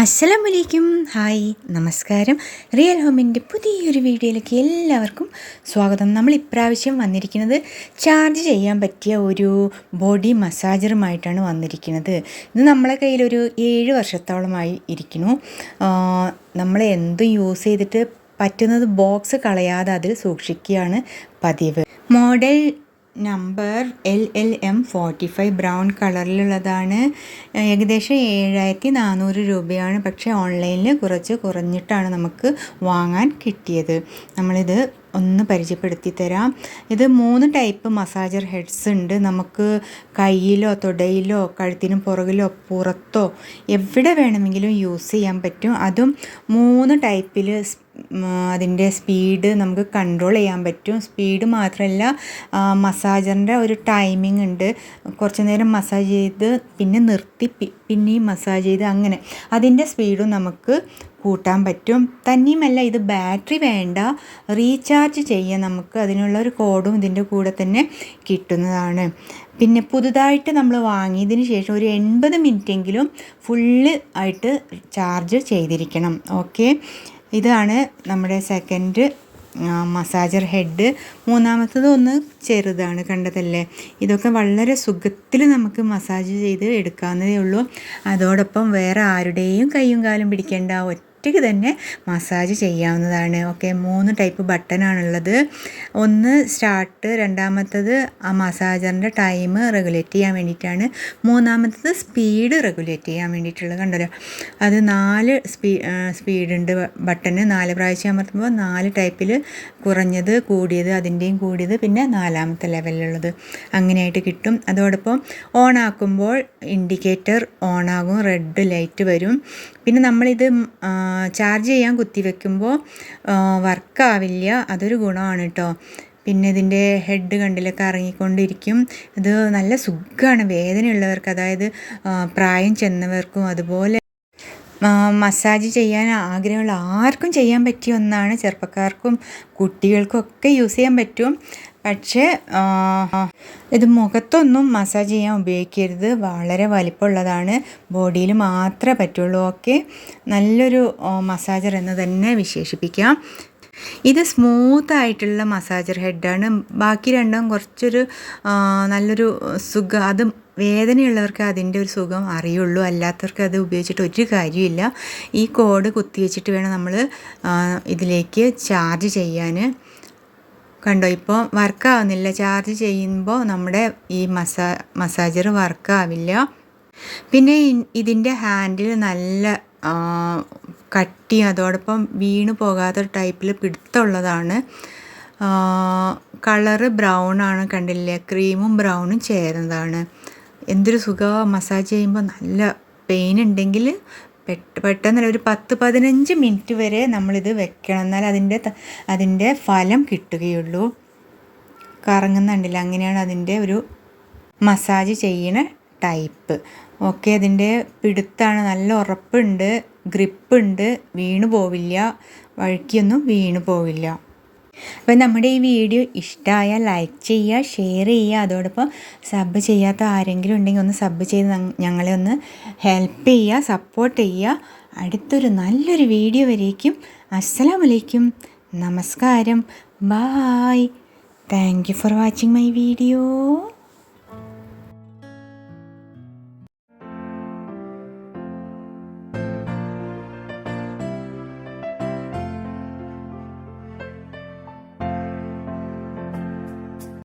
അസ്സലാമലൈക്കും. ഹായ്, നമസ്കാരം. റിയൽ ഹോമിൻ്റെ പുതിയൊരു വീഡിയോയിലേക്ക് എല്ലാവർക്കും സ്വാഗതം. നമ്മൾ ഇപ്രാവശ്യം വന്നിരിക്കുന്നത് ചാർജ് ചെയ്യാൻ പറ്റിയ ഒരു ബോഡി മസാജറുമായിട്ടാണ് വന്നിരിക്കുന്നത്. ഇത് നമ്മളെ കയ്യിലൊരു 7 വർഷത്തോളമായി ഇരിക്കുന്നു. നമ്മൾ എന്തും യൂസ് ചെയ്തിട്ട് പറ്റുന്നത് ബോക്സ് കളയാതെ അതിൽ സൂക്ഷിക്കുകയാണ് പതിവ്. മോഡൽ നമ്പർ LLM45 ബ്രൗൺ കളറിലുള്ളതാണ്. ഏകദേശം 7400 രൂപയാണ്. പക്ഷേ ഓൺലൈനിൽ കുറഞ്ഞിട്ടാണ് നമുക്ക് വാങ്ങാൻ കിട്ടിയത്. നമ്മളിത് ഒന്ന് പരിചയപ്പെടുത്തി തരാം. ഇത് 3 ടൈപ്പ് മസാജർ ഹെഡ്സ് ഉണ്ട്. നമുക്ക് കയ്യിലോ തൊടയിലോ കഴുത്തിനും പുറകിലോ പുറത്തോ എവിടെ വേണമെങ്കിലും യൂസ് ചെയ്യാൻ പറ്റും. അതും 3 ടൈപ്പിൽ അതിൻ്റെ സ്പീഡ് നമുക്ക് കൺട്രോൾ ചെയ്യാൻ പറ്റും. സ്പീഡ് മാത്രമല്ല, മസാജറിൻ്റെ ഒരു ടൈമിംഗ് ഉണ്ട്. കുറച്ച് നേരം മസാജ് ചെയ്ത് പിന്നെ നിർത്തി പിന്നെയും മസാജ് ചെയ്ത് അങ്ങനെ അതിൻ്റെ സ്പീഡും നമുക്ക് കൂട്ടാൻ പറ്റും. തന്നെയുമല്ല, ഇത് ബാറ്ററി വേണ്ട, റീചാർജ് ചെയ്യാൻ നമുക്ക് അതിനുള്ള ഒരു കോഡും ഇതിൻ്റെ കൂടെ തന്നെ കിട്ടുന്നതാണ്. പിന്നെ പുതുതായിട്ട് നമ്മൾ വാങ്ങിയതിന് ശേഷം ഒരു 80 മിനിറ്റെങ്കിലും ഫുള്ള് ആയിട്ട് ചാർജ് ചെയ്തിരിക്കണം. ഓക്കെ, ഇതാണ് നമ്മുടെ സെക്കൻഡ് മസാജർ ഹെഡ്. മൂന്നാമത്തത് ഒന്ന് ചെറുതാണ്, കണ്ടതല്ലേ. ഇതൊക്കെ വളരെ സുഖത്തിൽ നമുക്ക് മസാജ് ചെയ്ത് എടുക്കാവുന്നതേ ഉള്ളൂ. അതോടൊപ്പം വേറെ ആരുടെയും കൈയും കാലും പിടിക്കേണ്ട, ഒറ്റയ്ക്ക് തന്നെ മസാജ് ചെയ്യാവുന്നതാണ്. ഓക്കെ, 3 ടൈപ്പ് ബട്ടനാണുള്ളത്. ഒന്ന് സ്റ്റാർട്ട്, രണ്ടാമത്തത് ആ മസാജറിൻ്റെ ടൈം റെഗുലേറ്റ് ചെയ്യാൻ വേണ്ടിയിട്ടാണ്, മൂന്നാമത്തത് സ്പീഡ് റെഗുലേറ്റ് ചെയ്യാൻ വേണ്ടിയിട്ടുള്ളത്. കണ്ടല്ലോ, അത് 4 സ്പീഡുണ്ട് ബട്ടന്. 4 പ്രാവശ്യം അമർത്തുമ്പോൾ 4 ടൈപ്പിൽ കുറഞ്ഞത്, കൂടിയത്, അതിൻ്റെയും കൂടിയത്, പിന്നെ 4ാമത്തെ ലെവലിലുള്ളത് അങ്ങനെയായിട്ട് കിട്ടും. അതോടൊപ്പം ഓൺ ആക്കുമ്പോൾ ഇൻഡിക്കേറ്റർ ഓണാകും, റെഡ് ലൈറ്റ് വരും. പിന്നെ നമ്മളിത് ചാർജ് ചെയ്യാൻ കുത്തിവെക്കുമ്പോൾ വർക്കാവില്ല, അതൊരു ഗുണമാണ് കേട്ടോ. പിന്നെ ഇതിൻ്റെ ഹെഡ് കണ്ടിലൊക്കെ ഇറങ്ങിക്കൊണ്ടിരിക്കും. ഇത് നല്ല സുഖമാണ് വേദനയുള്ളവർക്ക്, അതായത് പ്രായം ചെന്നവർക്കും അതുപോലെ മസാജ് ചെയ്യാൻ ആഗ്രഹമുള്ള ആർക്കും ചെയ്യാൻ പറ്റിയ ഒന്നാണ്. ചെറുപ്പക്കാർക്കും കുട്ടികൾക്കും ഒക്കെ യൂസ് ചെയ്യാൻ പറ്റും. പക്ഷേ ഇത് മുഖത്തൊന്നും മസാജ് ചെയ്യാൻ ഉപയോഗിക്കരുത്, വളരെ വലിപ്പമുള്ളതാണ്, ബോഡിയിൽ മാത്രമേ പറ്റുള്ളൂ. ഓക്കെ, നല്ലൊരു മസാജർ എന്ന് തന്നെ വിശേഷിപ്പിക്കാം. ഇത് സ്മൂത്തായിട്ടുള്ള മസാജർ ഹെഡാണ്. ബാക്കി രണ്ടും കുറച്ചൊരു നല്ലൊരു സുഖം, അത് വേദനയുള്ളവർക്ക് അതിൻ്റെ ഒരു സുഖം അറിയുള്ളൂ, അല്ലാത്തവർക്ക് അത് ഉപയോഗിച്ചിട്ട് ഒരു കാര്യമില്ല. ഈ കോഡ് കുത്തിവെച്ചിട്ട് വേണം നമ്മൾ ഇതിലേക്ക് ചാർജ് ചെയ്യാൻ. കണ്ടോ, ഇപ്പോൾ വർക്കാവുന്നില്ല. ചാർജ് ചെയ്യുമ്പോൾ നമ്മുടെ ഈ മസാജർ വർക്കാവില്ല. പിന്നെ ഇതിൻ്റെ ഹാൻഡിൽ നല്ല കട്ടി, അതോടൊപ്പം വീണ് പോകാത്ത ടൈപ്പിൽ പിടുത്തമുള്ളതാണ്. കളറ് ബ്രൗൺ ആണ്, കണ്ടില്ലേ, ക്രീമും ബ്രൗണും ചേരുന്നതാണ്. എന്തൊരു സുഖമാണ് മസാജ് ചെയ്യുമ്പോൾ. നല്ല പെയിൻ ഉണ്ടെങ്കിൽ പെട്ടെന്ന് ഒരു 10-15 മിനിറ്റ് വരെ നമ്മളിത് വെക്കണം, എന്നാൽ അതിൻ്റെ ഫലം കിട്ടുകയുള്ളൂ. കറങ്ങുന്നുണ്ടല്ല, അങ്ങനെയാണ് അതിൻ്റെ ഒരു മസാജ് ചെയ്യണ ടൈപ്പ്. ഓക്കെ, അതിൻ്റെ പിടുത്താണ്, നല്ല ഉറപ്പുണ്ട്, ഗ്രിപ്പുണ്ട്, വീണു പോവില്ല, വഴുക്കിയൊന്നും വീണു പോവില്ല. അപ്പോൾ നമ്മുടെ ഈ വീഡിയോ ഇഷ്ടമായാൽ ലൈക്ക് ചെയ്യുക, ഷെയർ ചെയ്യുക. അതോടൊപ്പം സബ് ചെയ്യാത്ത ആരെങ്കിലും ഉണ്ടെങ്കിൽ ഒന്ന് സബ് ചെയ്ത് ഞങ്ങളെ ഒന്ന് ഹെൽപ്പ് ചെയ്യുക, സപ്പോർട്ട് ചെയ്യുക. അടുത്തൊരു നല്ലൊരു വീഡിയോ വരേക്കും അസ്സലാമലൈക്കും, നമസ്കാരം, bye. Thank you for watching my video.